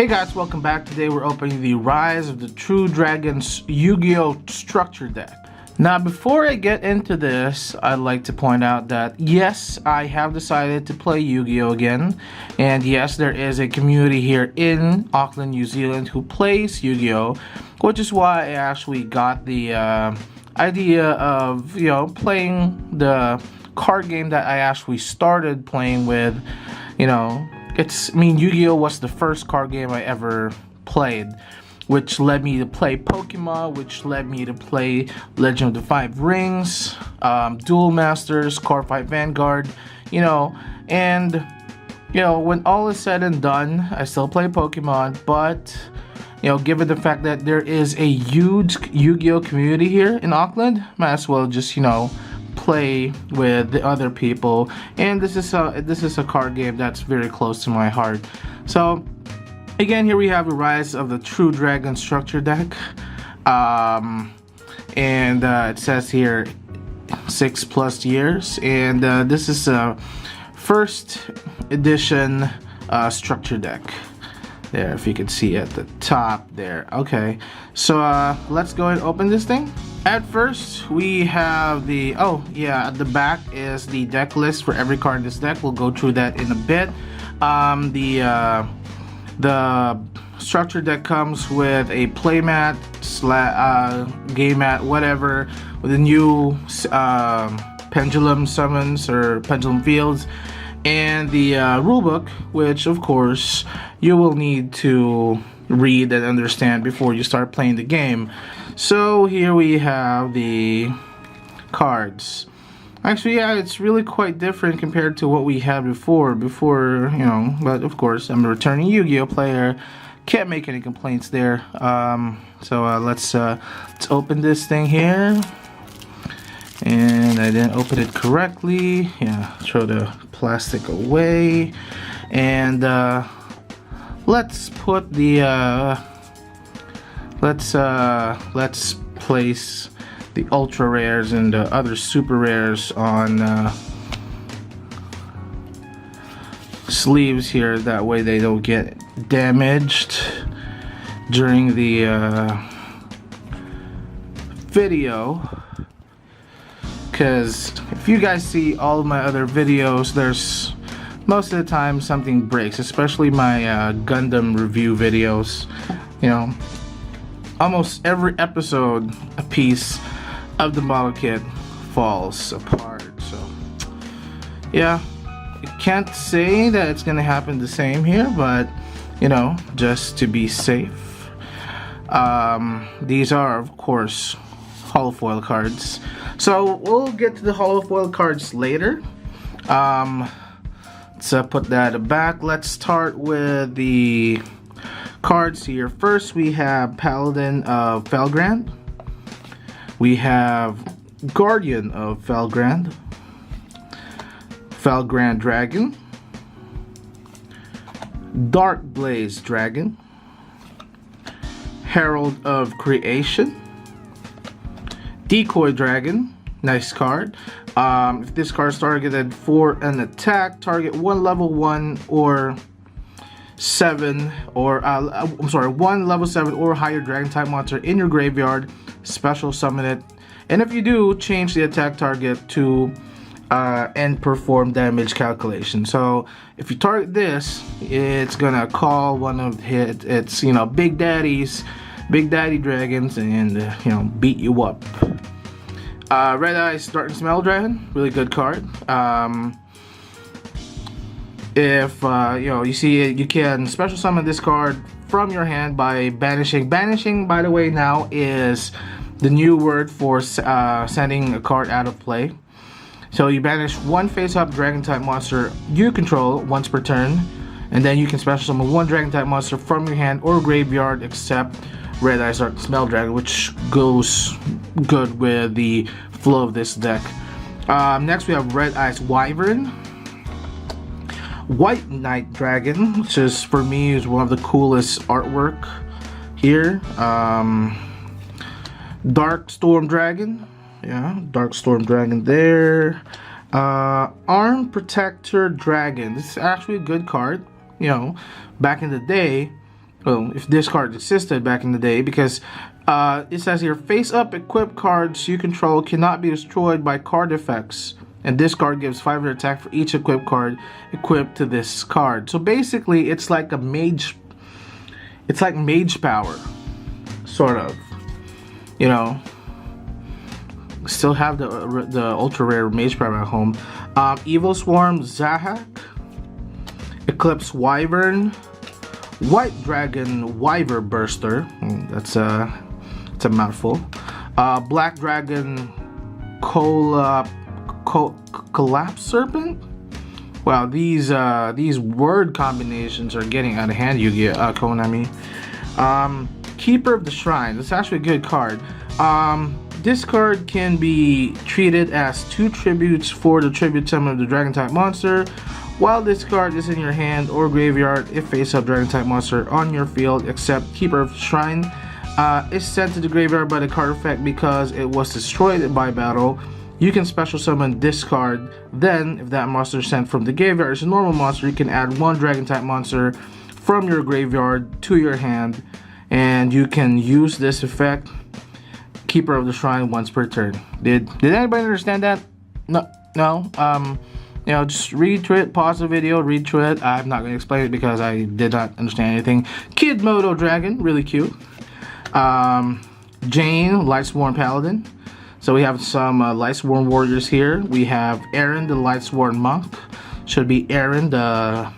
Hey guys, welcome back. Today we're opening the Rise of the True Dragons Yu-Gi-Oh! Structure deck. Now before I get into this, I'd like to point out that yes, I have decided to play Yu-Gi-Oh! Again. And yes, there is a community here in Auckland, New Zealand who plays Yu-Gi-Oh! Which is why I actually got the idea of, playing the card game that I actually started playing with, Yu-Gi-Oh! Was the first card game I ever played, which led me to play Pokemon, which led me to play Legend of the Five Rings, Duel Masters, Core 5 Vanguard, when all is said and done, I still play Pokemon, but, given the fact that there is a huge Yu-Gi-Oh! Community here in Auckland, might as well just, play with the other people. And this is a card game that's very close to my heart. So again, here we have the Rise of the True Dragon structure deck, and it says here 6+ years, and this is a first edition structure deck. There, if you can see at the top there. Okay, so let's go and open this thing. At first, we have at the back is the deck list for every card in this deck. We'll go through that in a bit. The structure deck comes with a playmat, game mat, whatever, with a new pendulum summons or pendulum fields, and the rulebook, which of course you will need to read and understand before you start playing the game. So here we have the cards. Actually, yeah, it's really quite different compared to what we had before, but of course I'm a returning Yu-Gi-Oh! Player, can't make any complaints there. Let's open this thing here. And I didn't open it correctly. Yeah, throw the plastic away. And let's put the let's place the ultra rares and the other super rares on sleeves here. That way they don't get damaged during the video. Because if you guys see all of my other videos, there's most of the time something breaks, especially my Gundam review videos. Almost every episode a piece of the model kit falls apart. So yeah, I can't say that it's gonna happen the same here, but just to be safe, these are of course holofoil cards. So we'll get to the holofoil cards later. Let's put that back. Let's start with the cards here. First, we have Paladin of Felgrand. We have Guardian of Felgrand. Felgrand Dragon. Dark Blaze Dragon. Herald of Creation. Decoy Dragon, nice card. If this card is targeted for an attack, target one level 1 or 7 or one level 7 or higher dragon type monster in your graveyard, special summon it, and if you do, change the attack target to and perform damage calculation. So if you target this, it's gonna call one of its big daddy dragons and beat you up. Red Eyes Dark and Smell Dragon, really good card. If you see it, you can special summon this card from your hand by banishing. Banishing, by the way, now is the new word for sending a card out of play. So you banish one face-up dragon type monster you control once per turn, and then you can special summon one dragon type monster from your hand or graveyard except Red Eyes Dark Smell Dragon, which goes good with the flow of this deck. Next we have Red Eyes Wyvern. White Knight Dragon, which is for me is one of the coolest artwork here. Dark Storm Dragon. Yeah, Dark Storm Dragon there. Arm Protector Dragon. This is actually a good card. Back in the day, well, if this card existed back in the day, because it says here, face-up equipped cards you control cannot be destroyed by card effects, and this card gives 500 attack for each equipped card equipped to this card. So basically, it's like a mage. It's like mage power, sort of. You know, still have the ultra rare mage power at home. Evil Swarm, Zahak, Eclipse Wyvern, White Dragon Wyvern Burster. It's a mouthful. Black Dragon Collapse Serpent. Wow, these word combinations are getting out of hand, Konami. Keeper of the Shrine. That's actually a good card. This card can be treated as 2 tributes for the tribute summon of the dragon type monster. While this card is in your hand or graveyard, if face-up dragon type monster on your field, except Keeper of the Shrine, is sent to the graveyard by the card effect because it was destroyed by battle, you can special summon this card. Then, if that monster is sent from the graveyard as a normal monster, you can add 1 dragon type monster from your graveyard to your hand, and you can use this effect, Keeper of the Shrine, once per turn. Did anybody understand that? No. You know, just read through it, pause the video, read through it. I'm not going to explain it because I did not understand anything. Kid Moto Dragon, really cute. Jane, Lightsworn Paladin. So we have some Lightsworn Warriors here. We have Aaron, the Lightsworn Monk. Should be Aaron, the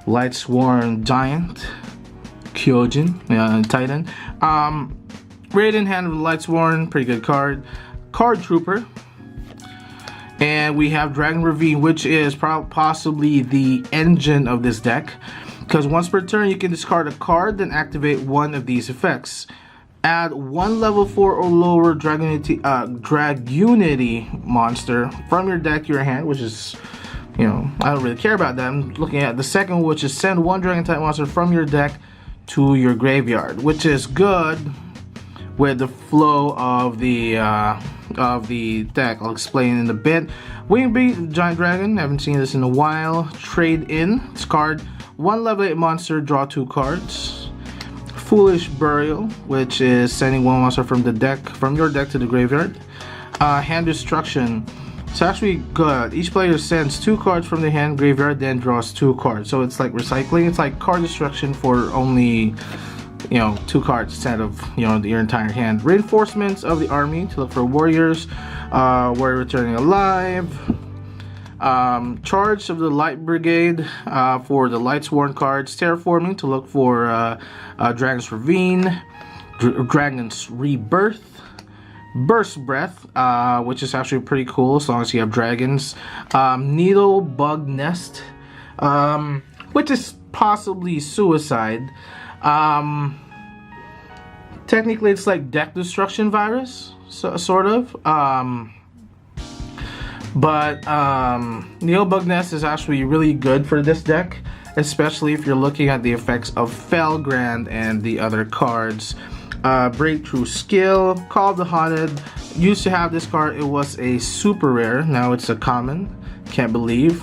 Lightsworn Giant. Kyojin, Titan. Raiden, Hand of the Lightsworn, pretty good card. Card Trooper. And we have Dragon Ravine, which is possibly the engine of this deck. Because once per turn, you can discard a card, then activate one of these effects. Add 1 level 4 or lower Dragunity monster from your deck to your hand, which is, you know, I don't really care about that. I'm looking at the second, which is send 1 Dragon type monster from your deck to your graveyard, which is good with the flow of the deck. I'll explain in a bit. Wingbeat Giant Dragon, haven't seen this in a while. Trade in, discard 1 level 8 monster, draw 2 cards. Foolish Burial, which is sending 1 monster from the deck, from your deck to the graveyard. Hand Destruction. It's actually good. Each player sends 2 cards from the hand graveyard, then draws 2 cards. So it's like recycling. It's like card destruction for only, you know, 2 cards instead of, you know, your entire hand. Reinforcements of the army to look for warriors. Warrior returning alive. Charge of the Light Brigade for the Lightsworn cards. Terraforming to look for Dragon's Ravine. Dragon's Rebirth. Burst Breath, which is actually pretty cool as long as you have dragons. Needle Bug Nest, which is possibly Suicide. Technically, it's like deck destruction virus, sort of. Needle Bug Nest is actually really good for this deck, especially if you're looking at the effects of Felgrand and the other cards. Breakthrough Skill, Call of the Haunted. Used to have this card, it was a super rare, now it's a common, can't believe.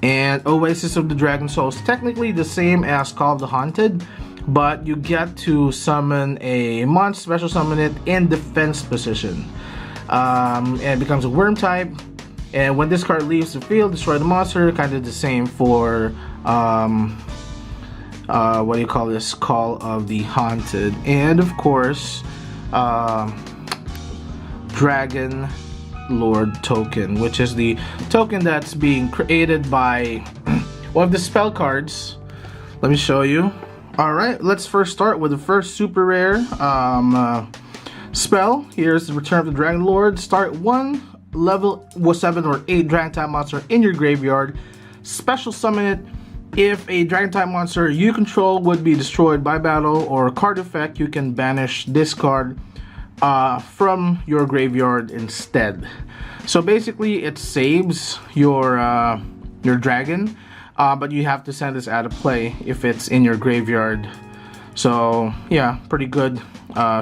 And Oasis of the Dragon Souls, technically the same as Call of the Haunted, but you get to summon a monster, special summon it in defense position. And it becomes a worm type, and when this card leaves the field, destroy the monster, kind of the same for what do you call this? Call of the Haunted. And of course, Dragon Lord token, which is the token that's being created by one of the spell cards. Let me show you. Alright, let's first start with the first super rare spell. Here's the Return of the Dragon Lord. Start 1 level 7 or 8 Dragon type monster in your graveyard. Special summon it. If a Dragon type monster you control would be destroyed by battle or a card effect, you can banish this card from your graveyard instead. So basically, it saves your dragon, but you have to send this out of play if it's in your graveyard. So yeah, pretty good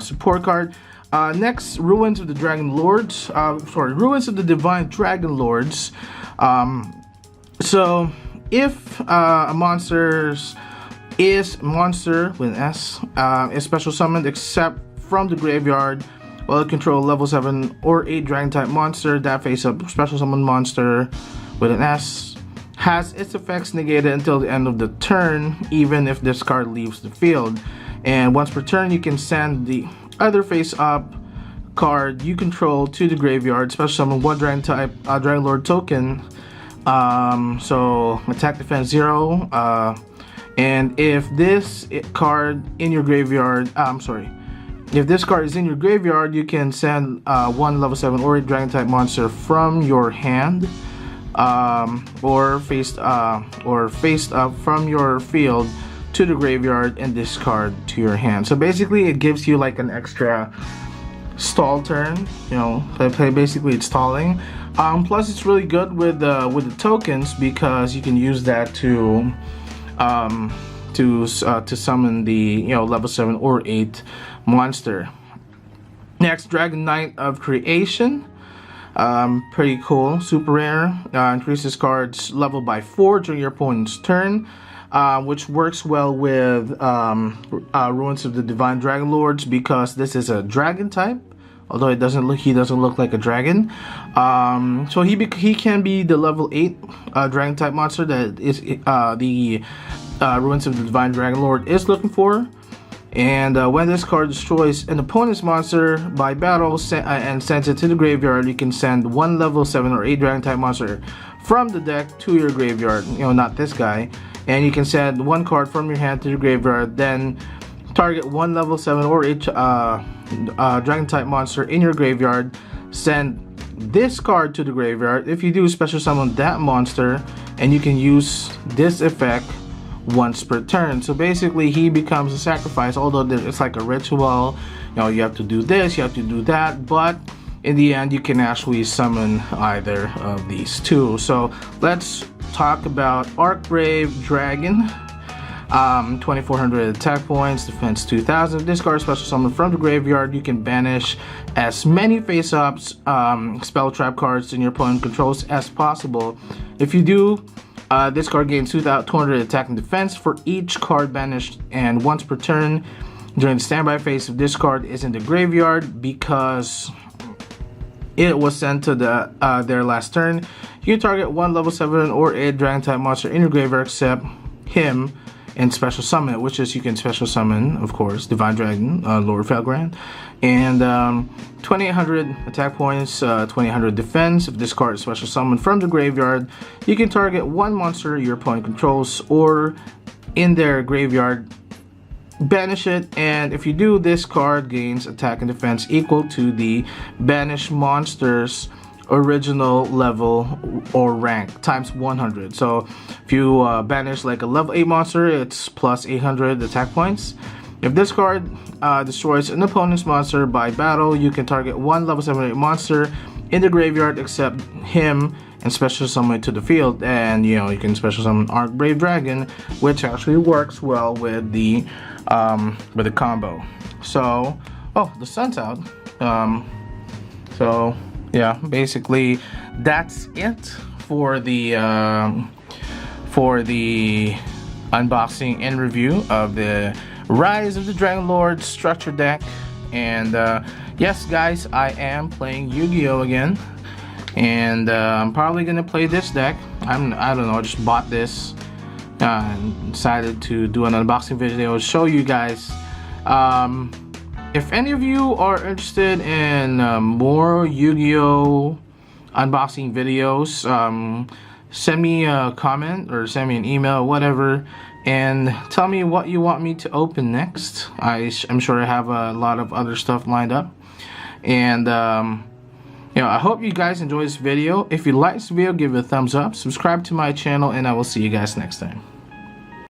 support card. Next, Ruins of the Dragon Lords. Ruins of the Divine Dragon Lords. So if a monster's is monster with an S. Is special summoned except from the graveyard. Well, control level 7 or 8 dragon type monster that face up special summon monster with an S. Has its effects negated until the end of the turn, even if this card leaves the field. And once per turn, you can send the other face up card you control to the graveyard. Special summon 1 dragon type Dragon Lord token. So attack defense 0. And if this card in your graveyard, if this card is in your graveyard, you can send 1 level 7 or 8 dragon type monster from your hand, or faced up from your field to the graveyard and discard to your hand. So basically, it gives you like an extra stall turn. You know, basically it's stalling. Plus, it's really good with the tokens because you can use that to summon the level 7 or 8 monster. Next, Dragon Knight of Creation. Pretty cool, super rare. Increases cards level by 4 during your opponent's turn, which works well with Ruins of the Divine Dragon Lords because this is a dragon type. Although he doesn't look like a dragon. So he can be the level 8 dragon type monster that is the Ruins of the Divine Dragon Lord is looking for. And when this card destroys an opponent's monster by battle and sends it to the graveyard, you can send 1 level 7 or 8 dragon type monster from the deck to your graveyard. Not this guy. And you can send 1 card from your hand to the graveyard, then target 1 level 7 or 8 dragon type monster in your graveyard, send this card to the graveyard. If you do, special summon that monster, and you can use this effect once per turn. So basically, he becomes a sacrifice, although it's like a ritual. You have to do this, you have to do that, but in the end, you can actually summon either of these two. So let's talk about Archbrave Dragon. 2400 attack points, defense 2000. Discard special summon from the graveyard. You can banish as many face-ups, spell trap cards in your opponent controls as possible. If you do, this card gains 200 attack and defense for each card banished, and once per turn during the standby phase, if this card is in the graveyard because it was sent to their last turn, you can target 1 level 7 or 8 dragon type monster in your graveyard except him and special summon it, which is you can special summon, of course, Divine Dragon Lord Felgrand. And 2800 attack points, 2800 defense. If this card is special summoned from the graveyard, you can target 1 monster your opponent controls or in their graveyard, banish it, and if you do, this card gains attack and defense equal to the banished monster's original level or rank times 100. So if you banish like a level 8 monster, it's plus 800 attack points. If this card destroys an opponent's monster by battle, you can target 1 level 7 or 8 monster in the graveyard except him and special summon it to the field. And you can special summon Archbrave Dragon, which actually works well with the combo. So the sun's out. So yeah, basically that's it for the unboxing and review of the Rise of the Dragon Lord structure deck. And yes guys, I am playing Yu-Gi-Oh again, and I'm probably gonna play this deck. I don't know, I just bought this and decided to do an unboxing video to show you guys. If any of you are interested in more Yu-Gi-Oh unboxing videos, send me a comment or send me an email, whatever, and tell me what you want me to open next. I'm sure I have a lot of other stuff lined up. And I hope you guys enjoyed this video. If you like this video, give it a thumbs up, subscribe to my channel, and I will see you guys next time.